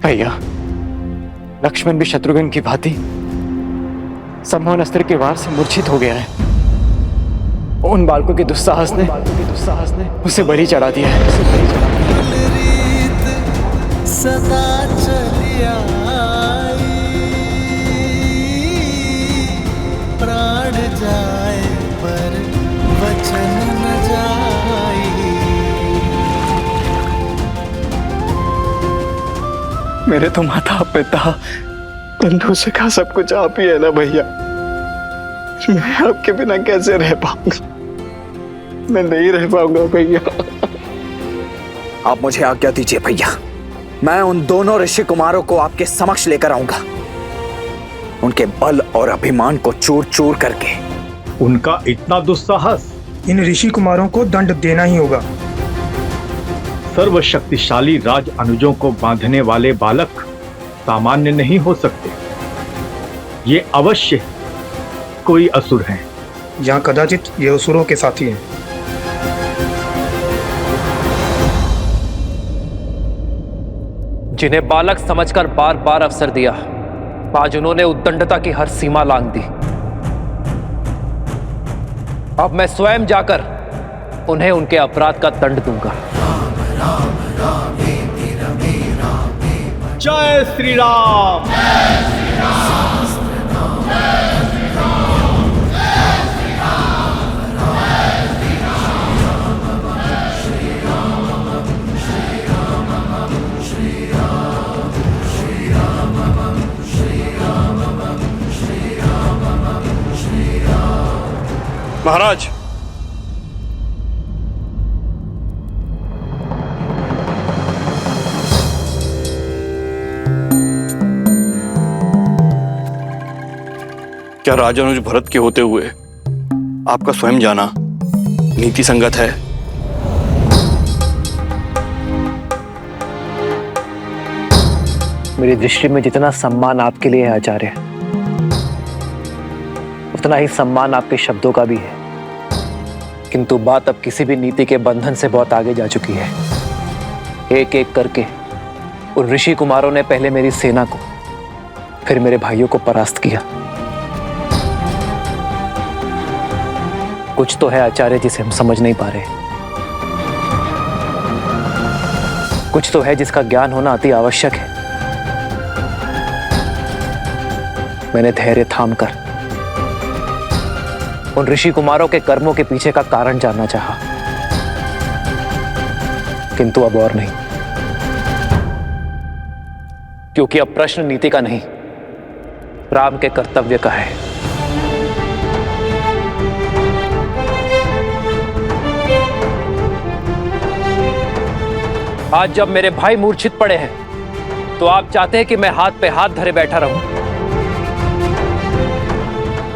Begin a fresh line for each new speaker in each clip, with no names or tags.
भैया, लक्ष्मण भी शत्रुघ्न की भांति सम्मोहन अस्त्र के वार से मूर्छित हो गया है। उन बालकों के दुस्साहस ने उसे बलि चढ़ा दिया है।
सदा चलिया प्राण जाए पर वचन न जाए।
मेरे तो माता पिता बंधु से का सब कुछ आप ही है ना भैया। मैं आपके बिना कैसे रह पाऊंगा? मैं नहीं रह पाऊंगा भैया।
आप मुझे आज्ञा दीजिए भैया, मैं उन दोनों ऋषि कुमारों को आपके समक्ष लेकर आऊंगा। उनके बल और अभिमान को चूर चूर करके।
उनका इतना दुस्साहस,
इन ऋषि कुमारों को दंड देना ही होगा।
सर्वशक्तिशाली राज अनुजों को बांधने वाले बालक सामान्य नहीं हो सकते। ये अवश्य कोई असुर हैं।
यहाँ कदाचित ये असुरों के साथी हैं।
जिन्हें बालक समझकर बार बार अवसर दिया, आज उन्होंने उद्दंडता की हर सीमा लांघ दी। अब मैं स्वयं जाकर उन्हें उनके अपराध का दंड दूंगा।
जय श्री राम।
महाराज, क्या राजानुज भरत के होते हुए आपका स्वयं जाना नीति संगत है?
मेरी दृष्टि में जितना सम्मान आपके लिए है आचार्य, उतना ही सम्मान आपके शब्दों का भी है। किंतु बात अब किसी भी नीति के बंधन से बहुत आगे जा चुकी है। एक एक करके उन ऋषि कुमारों ने पहले मेरी सेना को, फिर मेरे भाइयों को परास्त किया। कुछ तो है आचार्य जिसे हम समझ नहीं पा रहे। कुछ तो है जिसका ज्ञान होना अति आवश्यक है। मैंने धैर्य थाम कर उन ऋषि कुमारों के कर्मों के पीछे का कारण जानना चाहा, किंतु अब और नहीं, क्योंकि अब प्रश्न नीति का नहीं, राम के कर्तव्य का है। आज जब मेरे भाई मूर्छित पड़े हैं, तो आप चाहते हैं कि मैं हाथ पे हाथ धरे बैठा रहूं,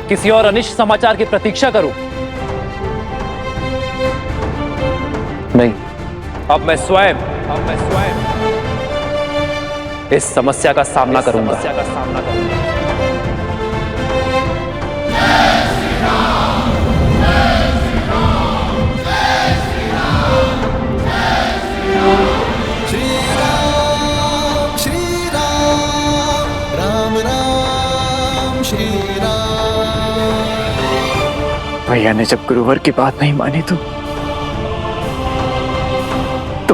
किसी और अनिष्ट समाचार की प्रतीक्षा करूं? नहीं, अब मैं स्वयं इस समस्या का सामना करूंगा।
भैया ने जब गुरुवर की बात नहीं मानी तो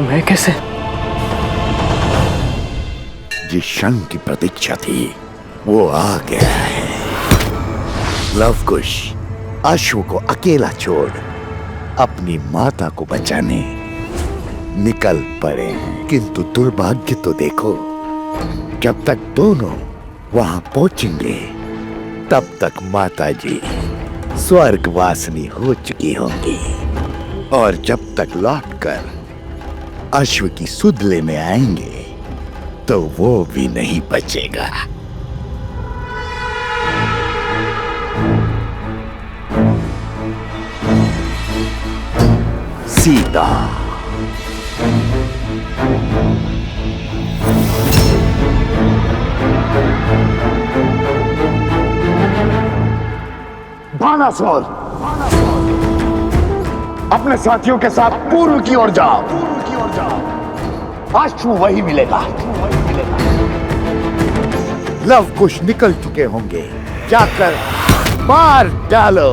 मैं कैसे?
जिस क्षण की प्रतीक्षा थी वो आ गया है। लवकुश अश्व को अकेला छोड़ अपनी माता को बचाने निकल पड़े हैं। किंतु दुर्भाग्य तो देखो, जब तक दोनों वहां पहुंचेंगे तब तक माता जी स्वर्गवासिनी हो चुकी होंगी, और जब तक लौटकर अश्व की सुध लेने आएंगे तो वो भी नहीं बचेगा। सीता
बाणासुर, अपने साथियों के साथ पूर्व की ओर जाओ।
अश्व वही मिलेगा। लव कुश निकल चुके होंगे, जाकर मार डालो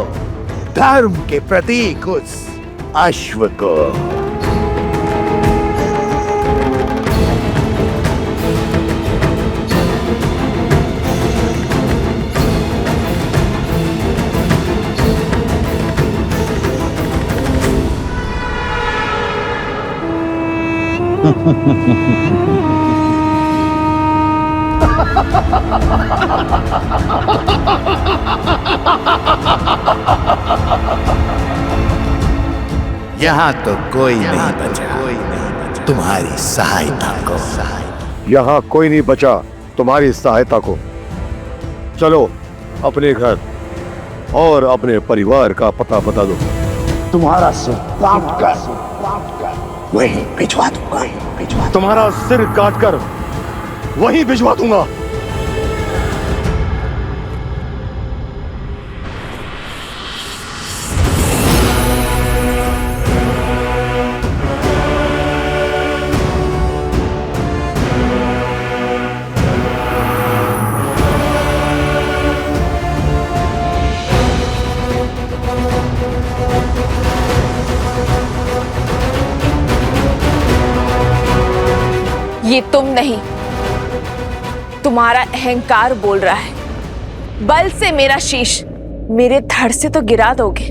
धर्म के प्रतीक उस अश्व को। यहाँ तो कोई नहीं बचा तुम्हारी सहायता को।
यहाँ कोई नहीं बचा तुम्हारी सहायता को। चलो अपने घर और अपने परिवार का पता बता दो।
तुम्हारा सिर काट कर वहीं भिजवा दूंगा।
तुम्हारा सिर काट कर वहीं भिजवा दूंगा।
ये तुम नहीं, तुम्हारा अहंकार बोल रहा है। बल से मेरा शीश मेरे धड़ से तो गिरा दोगे,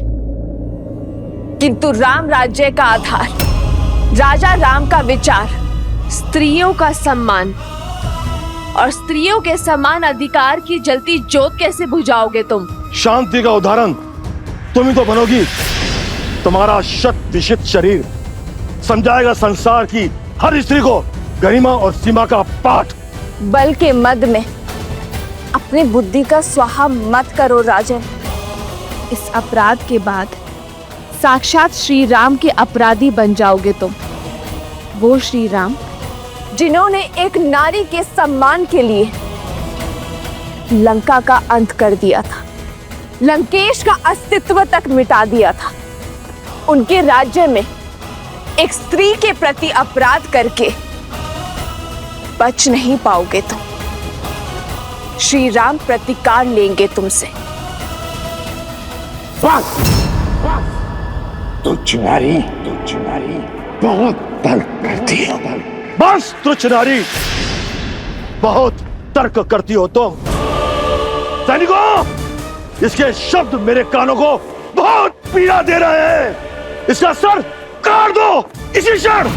किंतु राम राज्य का आधार, राजा राम का विचार, स्त्रियों का सम्मान और स्त्रियों के समान अधिकार की जलती ज्योत कैसे बुझाओगे तुम?
शांति का उदाहरण तुम ही तो बनोगी। तुम्हारा शत विशित शरीर समझाएगा संसार की हर स्त्री को गरिमा और सीमा का पाठ।
बल के मद में अपनी बुद्धि का स्वाहा मत करो राजन। इस अपराध के बाद साक्षात श्री राम के अपराधी बन जाओगे तुम। वो श्री राम जिन्होंने एक नारी के सम्मान के लिए लंका का अंत कर दिया था, लंकेश का अस्तित्व तक मिटा दिया था। उनके राज्य में एक स्त्री के प्रति अपराध करके बच नहीं पाओगे तुम। श्री राम प्रतिकार लेंगे तुमसे।
बस तुच्छ नारी बहुत तर्क करती हो।
बस तुच्छ नारी बहुत तर्क करती हो तुम। सैनिकों, इसके शब्द मेरे कानों को बहुत पीड़ा दे रहे हैं। इसका सर काट दो इसी क्षण।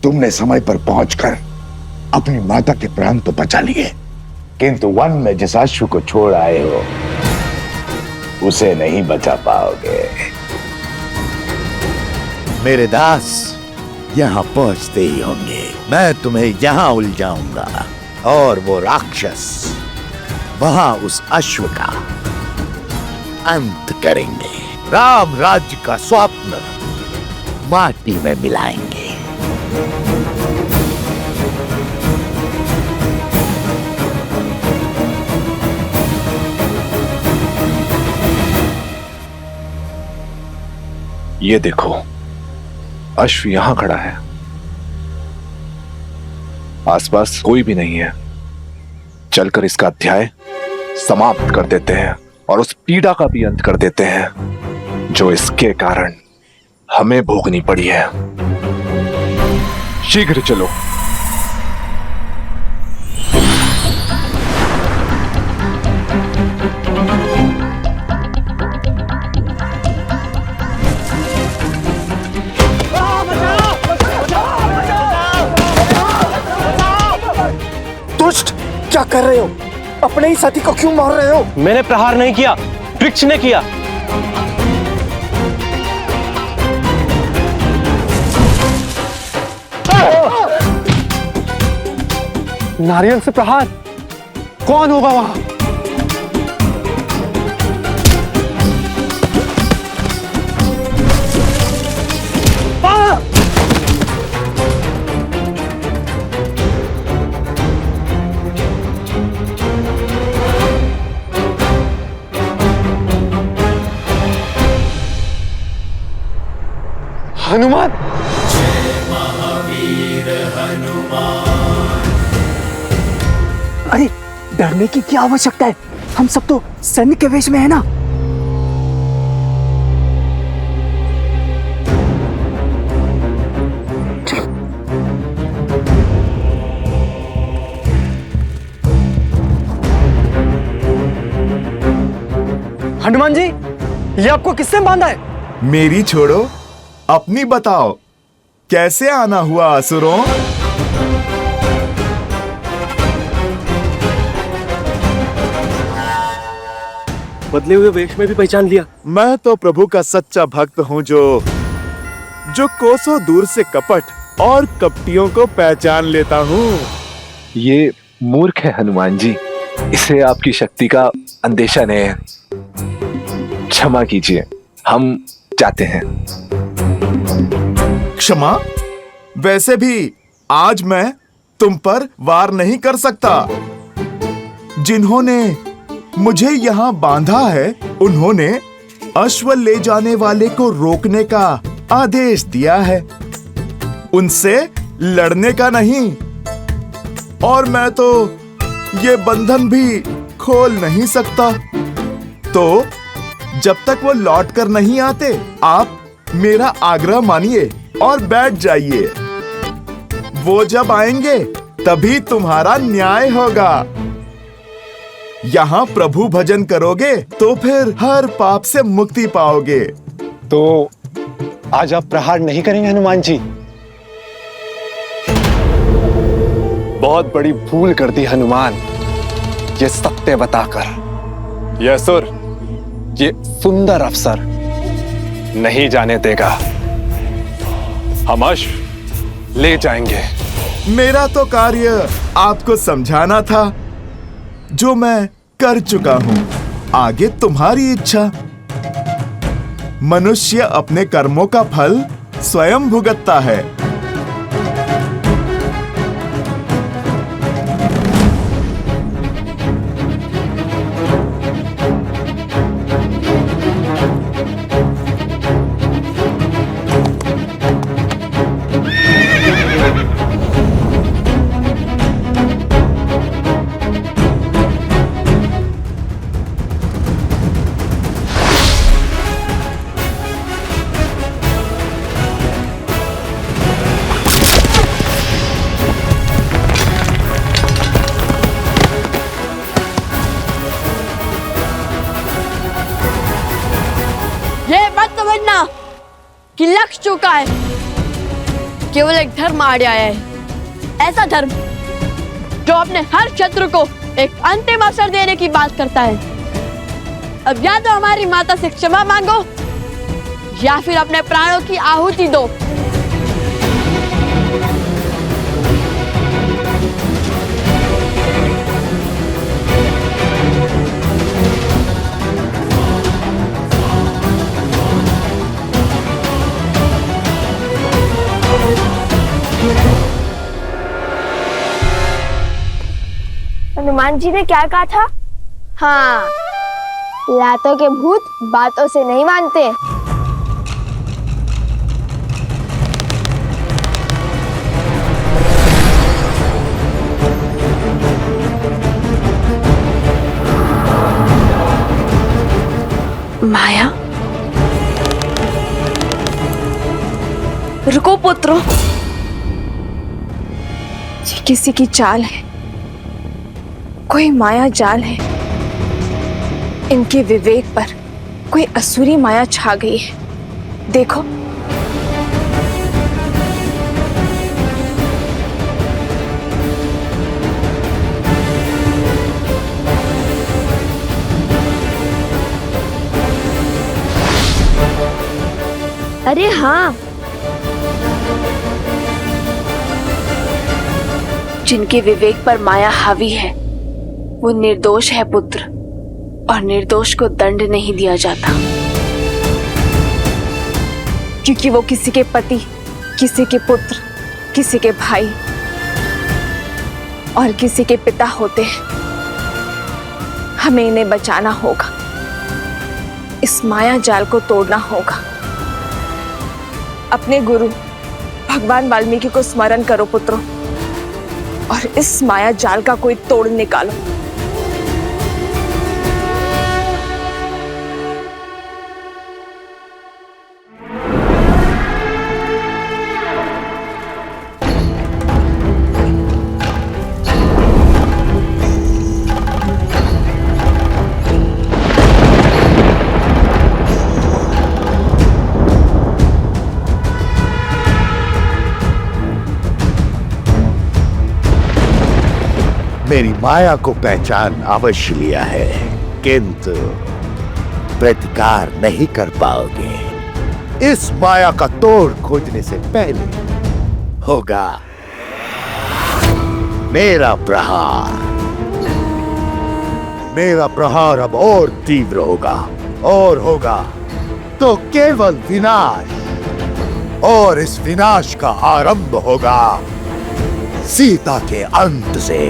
तुमने समय पर पहुंचकर अपनी माता के प्राण तो बचा लिए, किंतु वन में जिस अश्व को छोड़ आए हो उसे नहीं बचा पाओगे।
मेरे दास यहाँ पहुंचते ही होंगे। मैं तुम्हें यहाँ उलझाऊंगा और वो राक्षस वहां उस अश्व का अंत करेंगे। राम राज्य का स्वप्न माटी में मिलाएंगे।
ये देखो, अश्व यहां खड़ा है, आसपास कोई भी नहीं है। चलकर इसका अध्याय समाप्त कर देते हैं और उस पीड़ा का भी अंत कर देते हैं जो इसके कारण हमें भोगनी पड़ी है। शीघ्र चलो।
दुष्ट, क्या कर रहे हो? अपने ही साथी को क्यों मार रहे हो?
मैंने प्रहार नहीं किया, वृक्ष ने किया। नारियल से प्रहार? कौन होगा वहां? हनुमान!
अरे डरने की क्या आवश्यकता है? हम सब तो सैनिक के वेश में है ना।
हनुमान जी, ये आपको किसने बांधा है?
मेरी छोड़ो, अपनी बताओ, कैसे आना हुआ असुरों?
बदले हुए वेश में भी पहचान लिया।
मैं तो प्रभु का सच्चा भक्त हूँ जो कोसों दूर से कपट और कपटियों को पहचान लेता हूँ।
ये मूर्ख है हनुमान जी, इसे आपकी शक्ति का अंदेशा नहीं है। क्षमा कीजिए, हम जाते हैं।
क्षमा? वैसे भी आज मैं तुम पर वार नहीं कर सकता। जिन्होंने मुझे यहाँ बांधा है, उन्होंने अश्व ले जाने वाले को रोकने का आदेश दिया है, उनसे लड़ने का नहीं। और मैं तो ये बंधन भी खोल नहीं सकता। तो जब तक वो लौट कर नहीं आते, आप मेरा आग्रह मानिए और बैठ जाइए। वो जब आएंगे तभी तुम्हारा न्याय होगा। यहाँ प्रभु भजन करोगे तो फिर हर पाप से मुक्ति पाओगे।
तो आज आप प्रहार नहीं करेंगे हनुमान जी? बहुत बड़ी भूल कर दी हनुमान, ये सत्य बताकर। ये असुर, ये सुंदर अफसर नहीं जाने देगा। हम अश्व ले जाएंगे।
मेरा तो कार्य आपको समझाना था, जो मैं कर चुका हूं। आगे तुम्हारी इच्छा। मनुष्य अपने कर्मों का फल स्वयं भुगतता है।
कि लक्ष्य चुका है, केवल एक धर्म आड़े आया है। ऐसा धर्म जो अपने हर शत्रु को एक अंतिम अवसर देने की बात करता है। अब या तो हमारी माता से क्षमा मांगो या फिर अपने प्राणों की आहुति दो।
हनुमान जी ने क्या कहा था? हाँ, लातों के भूत बातों से नहीं मानते।
माया, रुको पुत्रों, ये किसी की चाल है, कोई माया जाल है। इनके विवेक पर कोई असुरी माया छा गई है। देखो,
अरे हाँ,
जिनके विवेक पर माया हावी है वो निर्दोष है पुत्र, और निर्दोष को दंड नहीं दिया जाता, क्योंकि वो किसी के पति, किसी के पुत्र, किसी के भाई और किसी के पिता होते हैं। हमें इन्हें बचाना होगा, इस माया जाल को तोड़ना होगा। अपने गुरु भगवान वाल्मीकि को स्मरण करो पुत्रों, और इस माया जाल का कोई तोड़ निकालो।
मेरी माया को पहचान अवश्य लिया है, किंतु प्रतिकार नहीं कर पाओगे। इस माया का तोड़ खोजने से पहले होगा मेरा प्रहार। मेरा प्रहार अब और तीव्र होगा, और होगा तो केवल विनाश, और इस विनाश का आरंभ होगा सीता के अंत से।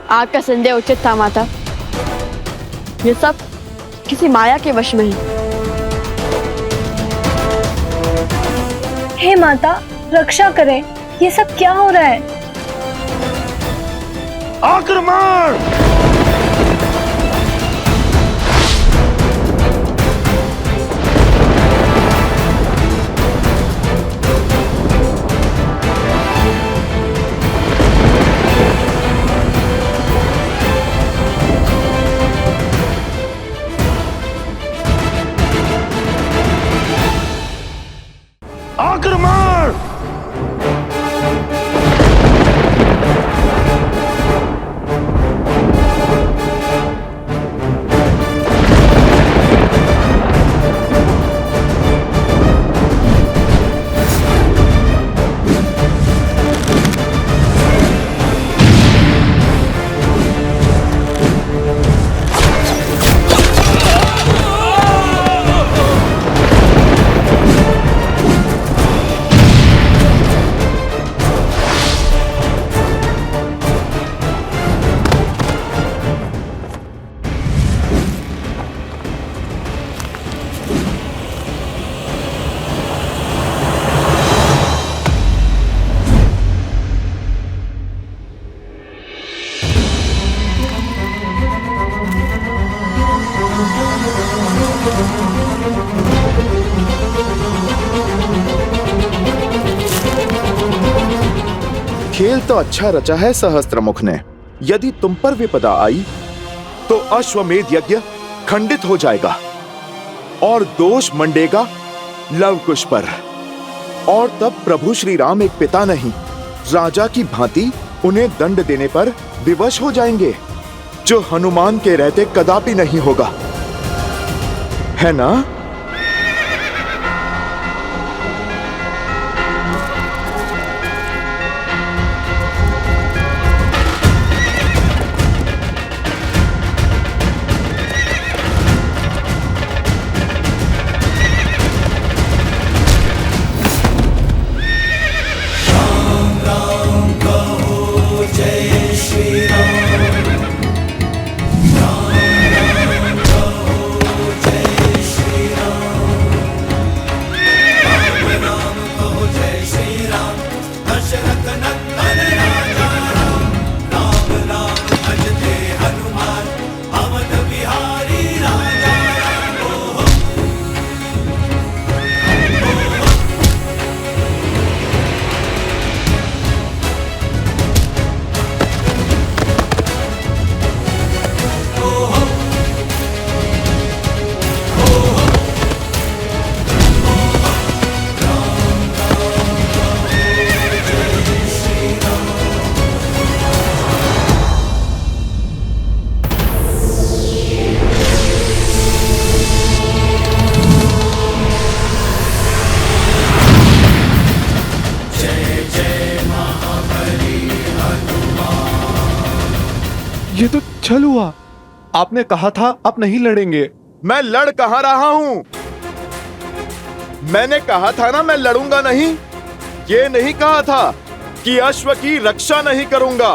आग का संदेह उचित था माता। ये सब किसी माया के वश में है।
हे माता, रक्षा करें, ये सब क्या हो रहा है?
आक्रमण! आक्रमण!
खेल तो अच्छा रचा है सहस्त्रमुख ने। यदि तुम पर विपदा आई तो अश्वमेध यज्ञ खंडित हो जाएगा और दोष मंडेगा लवकुश पर, और तब प्रभु श्री राम एक पिता नहीं राजा की भांति उन्हें दंड देने पर विवश हो जाएंगे, जो हनुमान के रहते कदापि नहीं होगा, है ना?
ये तो छल हुआ। आपने कहा था आप नहीं लड़ेंगे।
मैं लड़ कहाँ रहा हूं? मैंने कहा था ना मैं लड़ूंगा नहीं। ये नहीं कहा था कि अश्व की रक्षा नहीं करूंगा।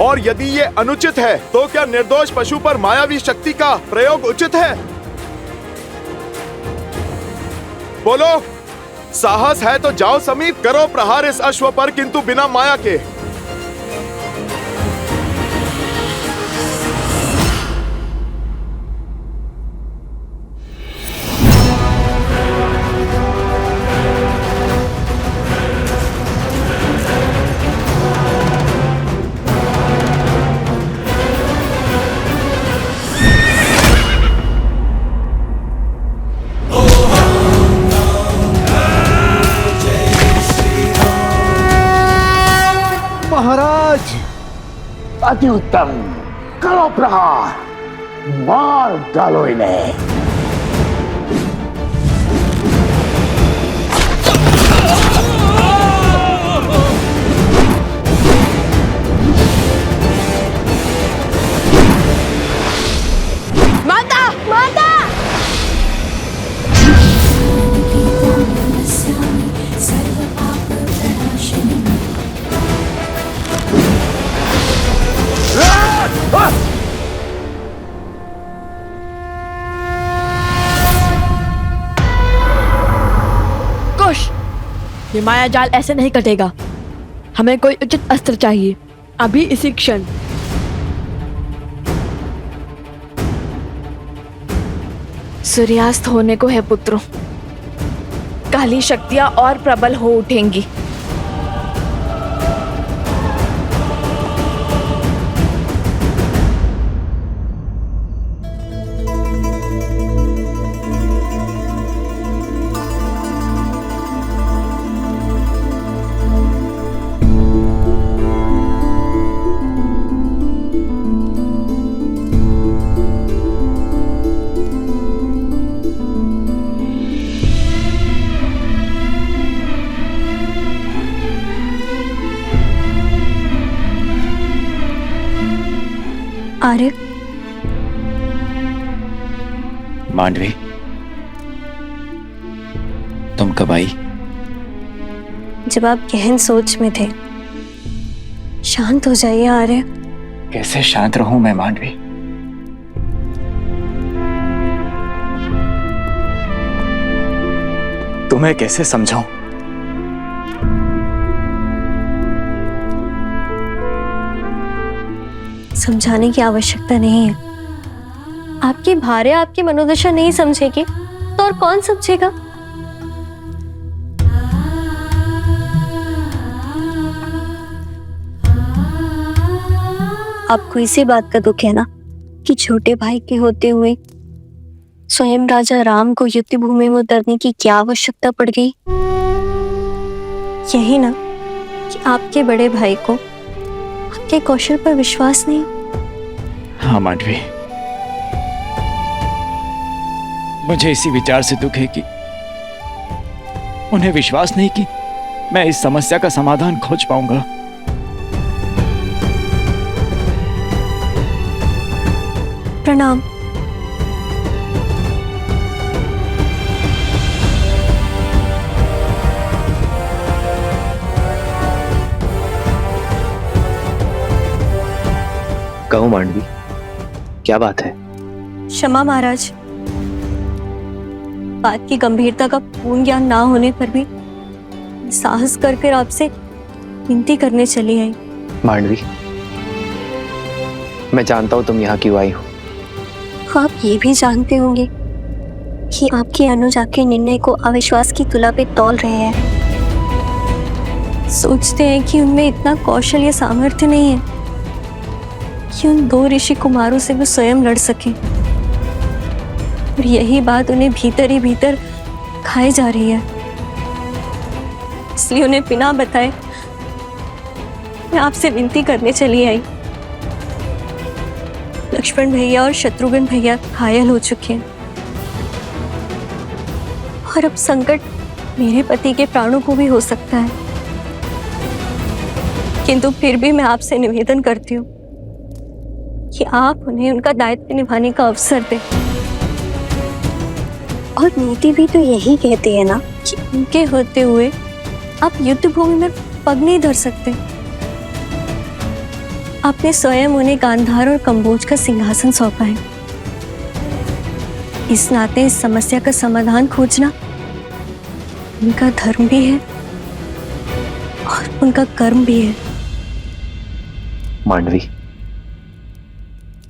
और यदि ये अनुचित है तो क्या निर्दोष पशु पर मायावी शक्ति का प्रयोग उचित है? बोलो, साहस है तो जाओ समीप, करो प्रहार इस अश्व पर, किंतु बिना माया के।
महाराज,
अति उत्तम, करो प्रहार, मार डालो इन्हें।
माता, माता!
कुश, ये माया जाल ऐसे नहीं कटेगा। हमें कोई उचित अस्त्र चाहिए, अभी इसी क्षण।
सूर्यास्त होने को है पुत्रों, काली शक्तियां और प्रबल हो उठेंगी।
आर्य,
मांडवी, तुम कब आई?
जब आप गहन सोच में थे। शांत हो जाइए आर्य।
कैसे शांत रहूं मैं मांडवी? तुम्हें कैसे समझाऊं?
समझाने की आवश्यकता नहीं है। आपकी भार्य आपकी मनोदशा नहीं समझेगी तो और कौन समझेगा? आपको इसी बात का दुख है ना कि छोटे भाई के होते हुए स्वयं राजा राम को युद्ध भूमि में उतरने की क्या आवश्यकता पड़ गई? यही ना कि आपके बड़े भाई को आपके कौशल पर विश्वास नहीं?
हाँ मांडवी, मुझे इसी विचार से दुख है कि उन्हें विश्वास नहीं कि मैं इस समस्या का समाधान खोज पाऊंगा।
प्रणाम।
कहो मांडवी, क्या बात है?
क्षमा महाराज, बात की गंभीरता का पूर्ण ज्ञान ना होने पर भी साहस कर आपसे विनती करने चली आई।
मांडवी, मैं जानता हूं तुम यहाँ क्यों आई हो।
आप ये भी जानते होंगे कि आपके अनुज आपके निर्णय को अविश्वास की तुला पे तौल रहे हैं। सोचते हैं कि उनमें इतना कौशल या सामर्थ्य नहीं है कि उन 2 ऋषि कुमारों से वो स्वयं लड़ सके, और यही बात उन्हें भीतर ही भीतर खाई जा रही है। इसलिए उन्हें बिना बताए मैं आपसे विनती करने चली आई। लक्ष्मण भैया और शत्रुघ्न भैया घायल हो चुके हैं और अब संकट मेरे पति के प्राणों को भी हो सकता है, किंतु फिर भी मैं आपसे निवेदन करती हूँ कि आप उन्हें उनका दायित्व निभाने का अवसर दें। और नीति भी तो यही कहती है ना कि उनके होते हुए आप युद्ध भूमि में पग नहीं धर सकते। आपने स्वयं उन्हें गांधार और कंबोज का सिंहासन सौंपा है। इस नाते इस समस्या का समाधान खोजना उनका धर्म भी है और उनका कर्म भी है।
मांडवी,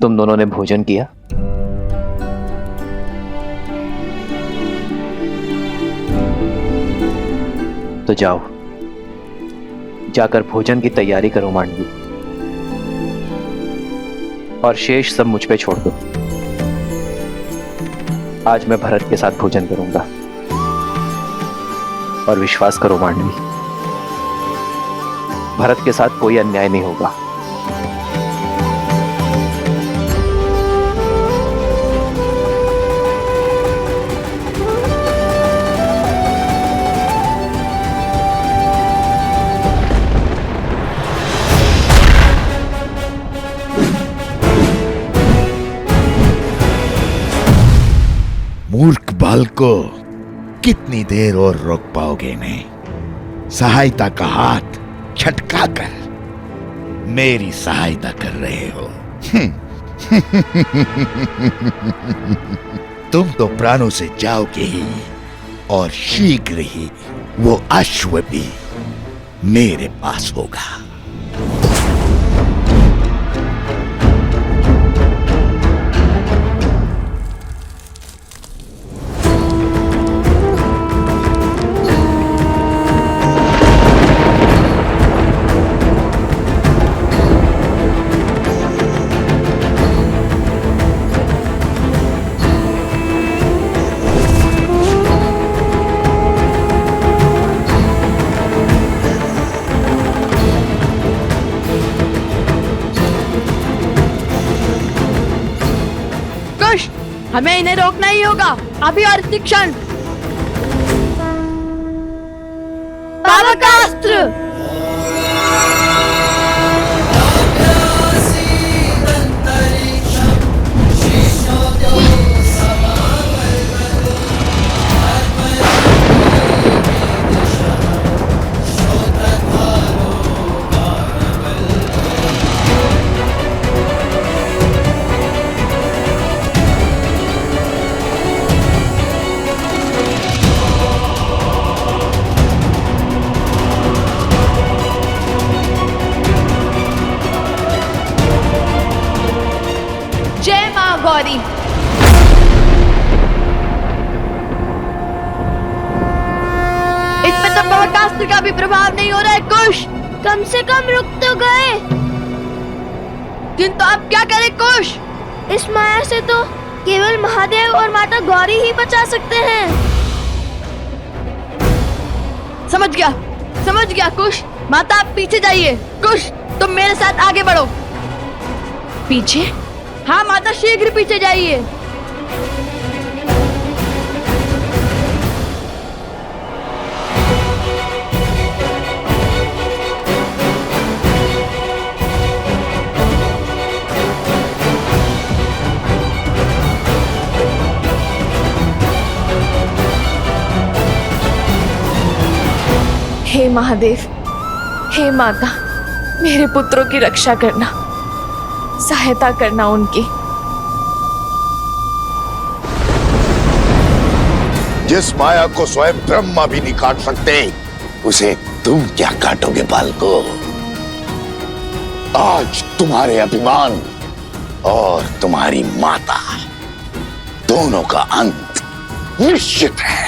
तुम दोनों ने भोजन किया? तो जाओ, जाकर भोजन की तैयारी करो मांडवी, और शेष सब मुझ पे छोड़ दो। आज मैं भरत के साथ भोजन करूंगा, और विश्वास करो मांडवी, भरत के साथ कोई अन्याय नहीं होगा।
मूर्ख बालको, कितनी देर और रोक पाओगे इन्हें? सहायता का हाथ छटका कर मेरी सहायता कर रहे हो। तुम तो प्राणों से जाओगे ही, और शीघ्र ही वो अश्व भी मेरे पास होगा।
हमें इन्हें रोकना ही होगा, अभी और इसी क्षण। बाबा का अस्त्र!
गौरी,
इस पे तो ब्रह्मास्त्र का भी प्रभाव नहीं हो रहा है। कुश,
कम से कम रुक तो गए।
किंतु आप क्या करें कुश?
इस माया से तो केवल महादेव और माता गौरी ही बचा सकते हैं।
समझ गया, समझ गया कुश। माता आप पीछे जाइए। कुश तुम मेरे साथ आगे बढ़ो।
पीछे?
हाँ माता, शीघ्र पीछे जाइए।
हे महादेव, हे माता, मेरे पुत्रों की रक्षा करना, सहायता करना उनकी।
जिस माया को स्वयं ब्रह्मा भी नहीं काट सकते, उसे तुम क्या काटोगे बालको? आज तुम्हारे अभिमान और तुम्हारी माता दोनों का अंत निश्चित है।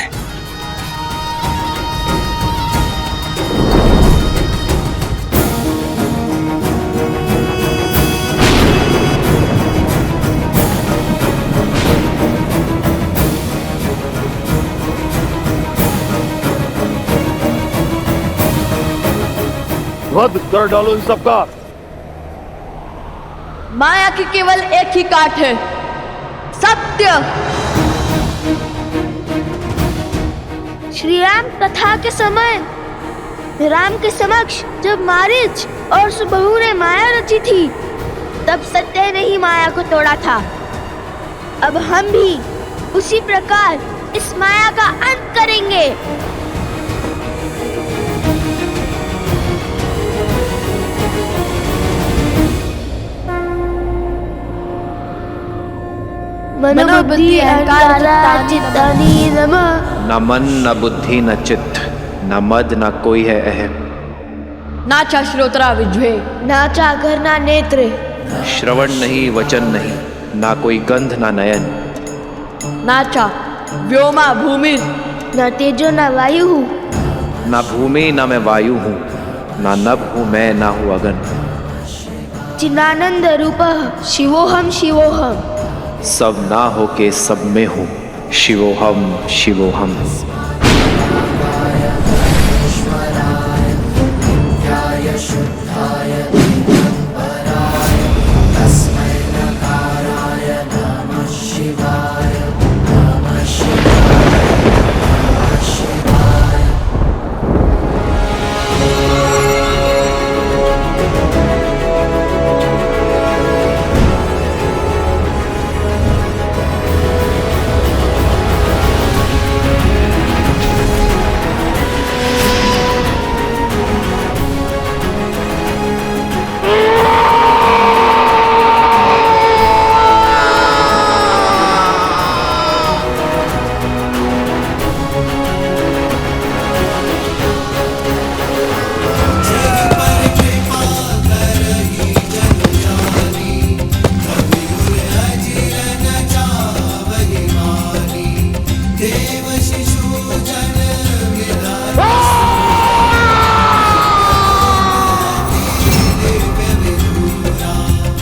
वध कर डालो इन सबका।
माया की केवल एक ही काट है, सत्य।
श्री राम कथा के समय राम के समक्ष जब मारीच और सुबहू ने माया रची थी, तब सत्य ने ही माया को तोड़ा था। अब हम भी उसी प्रकार इस माया का अंत करेंगे। मनोबुद्धि अहंकार चित्तानि नमः।
न मन न बुद्धि न चित्त, न मद न कोई है अहम।
नाचा श्रोत्रा विज्वे,
नाचा घरना नेत्र।
श्रवण नहीं वचन नहीं, ना कोई गंध ना नयन।
नाचा व्योमा भूमि,
न तेजो न वायु।
ना भूमि ना मैं वायु हूँ, ना नभ हूँ मैं, ना हूँ अगन।
चिदानंद रूपः शिवोहम शिवोहम।
सब ना हो के सब में हूँ, शिवोहम शिवोहम।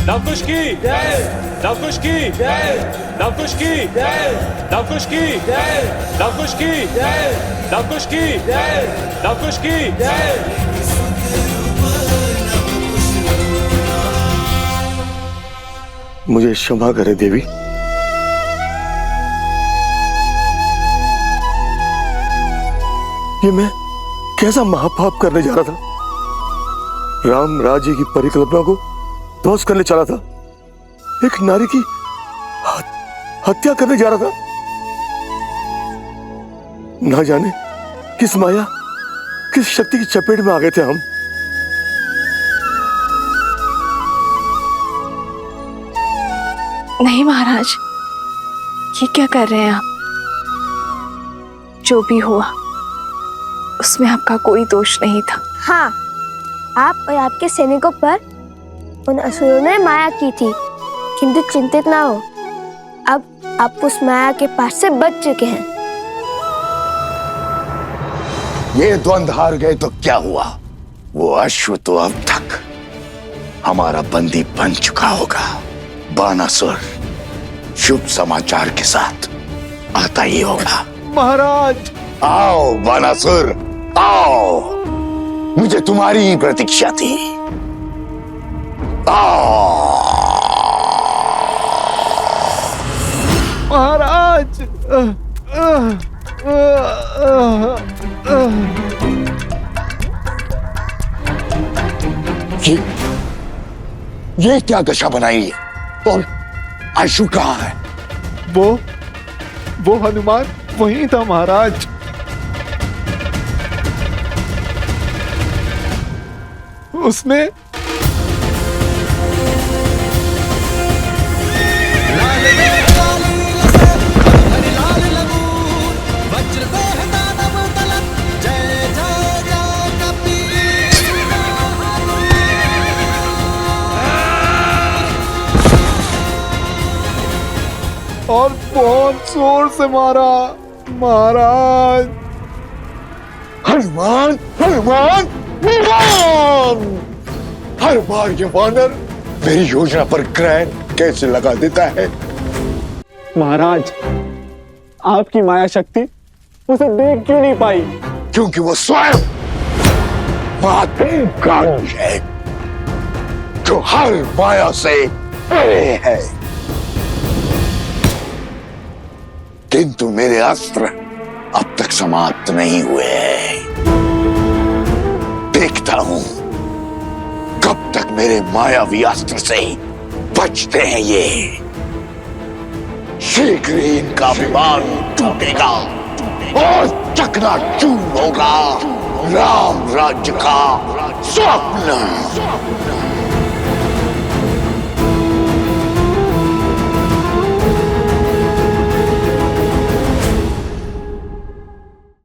नवकुश की जय, नवकुश की जय, नवकुश की जय, नवकुश की जय, नवकुश की जय, नवकुश की जय, नवकुश की जय।
मुझे क्षमा करे देवी। ये मैं कैसा महापाप करने जा रहा था। राम राज्य की परिकल्पना को ध्वस्त करने चला था, एक नारी की हत्या करने जा रहा था। ना जाने किस माया, किस शक्ति की चपेट में आ गए थे हम।
नहीं महाराज, ये क्या कर रहे हैं आप? जो भी हुआ उसमें आपका कोई दोष नहीं था।
हाँ, आप और आपके सैनिकों पर उन असुरों ने माया की थी, किंतु चिंतित ना हो, अब आप उस माया के पास से बच चुके हैं।
ये द्वंद्व हार गए तो क्या हुआ? वो अश्व तो अब तक हमारा बंदी बन चुका होगा। बानासुर शुभ समाचार के साथ आता ही होगा।
महाराज!
आओ बानासुर, आओ। मुझे तुम्हारी ही प्रतीक्षा थी।
महाराज
ये क्या दशा बनाई है? और आशु कहाँ है?
वो हनुमान वहीं था महाराज। उसने और बहुत जोर से मारा महाराज।
हनुमान हनुमान हनुमान! हर बार ये वानर मेरी योजना पर ग्रहण कैसे लगा देता है?
महाराज, आपकी माया शक्ति उसे देख क्यों नहीं पाई?
क्योंकि वो स्वयं महाकाल है, जो हर माया से परे है। किंतु मेरे अस्त्र अब तक समाप्त नहीं हुए हैं। देखता हूं कब तक मेरे मायावी अस्त्र से बचते हैं ये। शीघ्र ही इनका अभिमान टूटेगा और चकनाचूर होगा राम राज्य का स्वप्न।